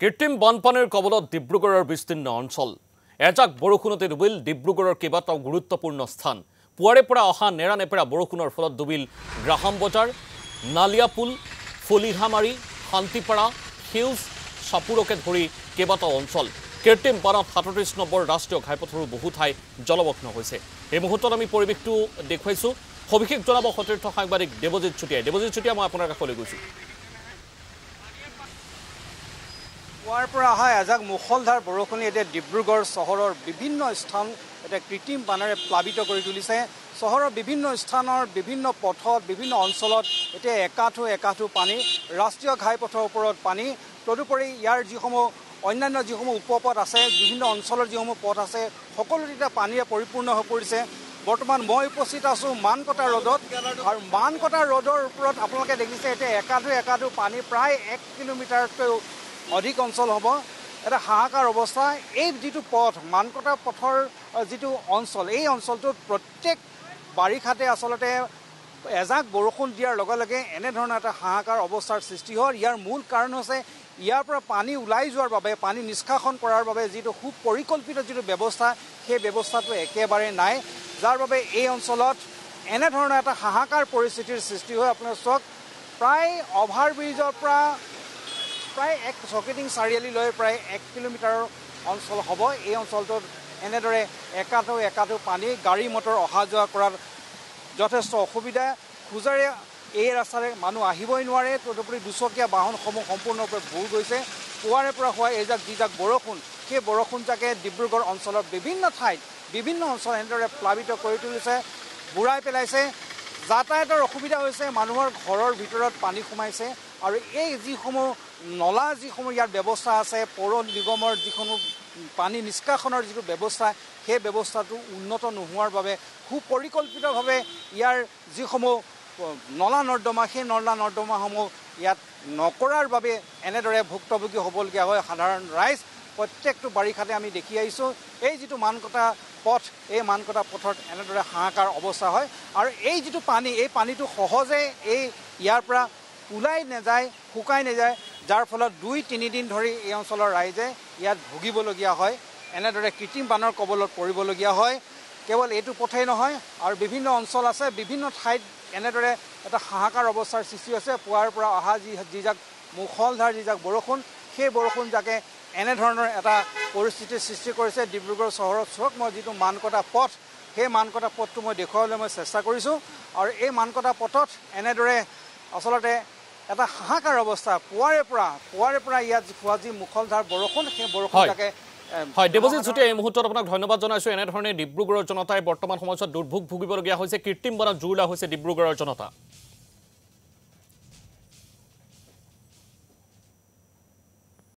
কৃত্ৰিম বানপানীৰ কবলত ডিব্ৰুগড়ৰ বিস্তীৰ্ণ অঞ্চল এজাক বৰষুণতে ডুবিল ডিব্ৰুগড়ৰ কেইবাটাও গুৰুত্বপূৰ্ণ স্থান পুৱাৰে পৰা অহা নেৰানেপেৰা বৰষুণৰ ফলত ডুবিল গ্ৰাহাম বজাৰ নালিয়াপুল ফলিহামাৰী শান্তিপাৰা হিলছ সাপুৰকে ধৰি কেইবাটাও অঞ্চল কৃত্ৰিম বানত ৩৭ নম্বৰ ৰাষ্ট্ৰীয় ঘাইপথৰো বহু ঠাই জলমগ্ন হৈছে এই মুহূৰ্তত আমি পৰিৱেশটো দেখুৱাইছো সবিশেষ জনাব সতীৰ্থ সাংবাদিক দেৱজিৎ চুটিয়া মই আপোনাৰ কাষলৈ গৈছো পুৱাৰ পৰা অহা এজাক মুখলধাৰ বৰষুণে এতিয়া ডিব্ৰুগড় চহৰৰ বিভিন্ন স্থান এটা কৃত্ৰিম বানেৰে প্লাবিত কৰি তুলিছে চহৰৰ বিভিন্ন স্থানৰ বিভিন্ন পথত বিভিন্ন অঞ্চলত এতিয়া একাঠো পানী ৰাষ্ট্ৰীয় ঘাইপথৰ ওপৰত পানী তদুপৰি ইয়াৰ যিসমূহ অন্যান্য যিসমূহ উপপথ আছে বিভিন্ন অঞ্চলৰ যিসমূহ পথ আছে সকলোতে এতিয়া পানীৰে পৰিপূৰ্ণ হৈ পৰিছে বৰ্তমান মই উপস্থিত আছো মানকটা ৰোডত আৰু মানকটা ৰোডৰ ওপৰত আপোনালোকে দেখিছে এতিয়া একাঠো পানী প্ৰায় 1 কিলোমিটাৰতকৈ অধিক অঞ্চল হ'ব এটা হাহাকাৰ অৱস্থা এই যিটো পথ মানকটা পথৰ যিটো অঞ্চল এই অঞ্চলটোত প্ৰত্যেক বাৰিষাতে আচলতে এজাক বৰষুণ দিয়াৰ লগে লগে এনেধৰণৰ এটা হাহাকাৰ অৱস্থাৰ সৃষ্টি হয় ইয়াৰ মূল কাৰণ হৈছে ইয়াৰ পৰা পানী ওলাই যোৱাৰ বাবে পানী নিষ্কাশন কৰাৰ বাবে যিটো সুপৰিকল্পিত যিটো ব্যৱস্থা সেই ব্যৱস্থাটো একেবাৰে নাই যাৰ বাবে এই অঞ্চলত এনেধৰণৰ এটা হাহাকাৰ পৰিস্থিতিৰ সৃষ্টি হয় আপোনাৰ চাওক প্ৰায় অভাৰব্ৰিজৰ পৰা প্ৰায় এক চকেটিং চাৰিআলিলৈ প্ৰায় 1 কিলোমিটাৰৰ অঞ্চল হ'ব এই অঞ্চলটোত এনেদৰে একাঠো পানী গাড়ী মটৰ অহা যোৱা কৰাত যথেষ্ট অসুবিধা খোজাৰে এই ৰাস্তাৰে মানুহ আহিবই নোৱাৰে তদুপৰি দুচকীয়া বাহনসমূহ সম্পূৰ্ণৰূপে ভুল গৈছে পুৱাৰে পৰা হোৱা এইজাক যিজাক বৰষুণ সেই বৰষুণজাকে ডিব্ৰুগড় অঞ্চলৰ বিভিন্ন ঠাইত বিভিন্ন অঞ্চল এনেদৰে প্লাবিত কৰি তুলিছে বুঢ়াই পেলাইছে যাতায়াতৰ অসুবিধা হৈছে মানুহৰ ঘৰৰ ভিতৰত পানী সোমাইছে আৰু এই যিসমূহ নলা যিসমূহ ইয়াৰ ব্যৱস্থা আছে পৌৰ নিগমৰ যিসমূহ পানী নিষ্কাশনৰ যিটো ব্যৱস্থা সেই ব্যৱস্থাটো উন্নত নোহোৱাৰ বাবে সুপৰিকল্পিতভাৱে ইয়াৰ যিসমূহ নলা নৰ্দমা সেই নলা নৰ্দমাসমূহ ইয়াত নকৰাৰ বাবে এনেদৰে ভুক্তভোগী হ'বলগীয়া হয় সাধাৰণ ৰাইজ প্ৰত্যেকটো বাৰিষাতে আমি দেখি আহিছোঁ এই যিটো মানকটা পথ এই মানকটা পথত এনেদৰে হাহাকাৰ অৱস্থা হয় আৰু এই যিটো পানী এই পানীটো সহজে এই ইয়াৰ পৰা ওলাই নাযায় শুকাই নাযায় যাৰ ফলত 2-3 দিন ধৰি এই অঞ্চলৰ ৰাইজে ইয়াত ভুগিবলগীয়া হয় এনেদৰে কৃত্ৰিম বানৰ কবলত পৰিবলগীয়া হয় কেৱল এইটো পথেই নহয় আৰু বিভিন্ন অঞ্চল আছে বিভিন্ন ঠাইত এনেদৰে এটা হাহাকাৰ অৱস্থাৰ সৃষ্টি হৈছে পুৱাৰ পৰা অহা যিজাক মুখলধাৰ যিজাক বৰষুণ সেই বৰষুণজাকে এনেধৰণৰ এটা পৰিস্থিতিৰ সৃষ্টি কৰিছে ডিব্ৰুগড় চহৰত চাওক মই যিটো মানকটা পথ সেই মানকটা পথটো মই দেখুৱাবলৈ মই চেষ্টা কৰিছোঁ আৰু এই মানকটা পথত এনেদৰে আচলতে এটা হাহাকাৰ অৱস্থা পুৱাৰে পৰা ইয়াত হোৱা যি মুখলধাৰ বৰষুণ সেই বৰষুণজাকে হয় দেৱজিৎ চুটিয়া এই মুহূৰ্তত আপোনাক ধন্যবাদ জনাইছোঁ এনেধৰণে ডিব্ৰুগড়ৰ জনতাই বৰ্তমান সময়ত দুৰ্ভোগ ভুগিবলগীয়া হৈছে কৃত্ৰিম বানত জুৰুলা হৈছে ডিব্ৰুগড়ৰ জনতা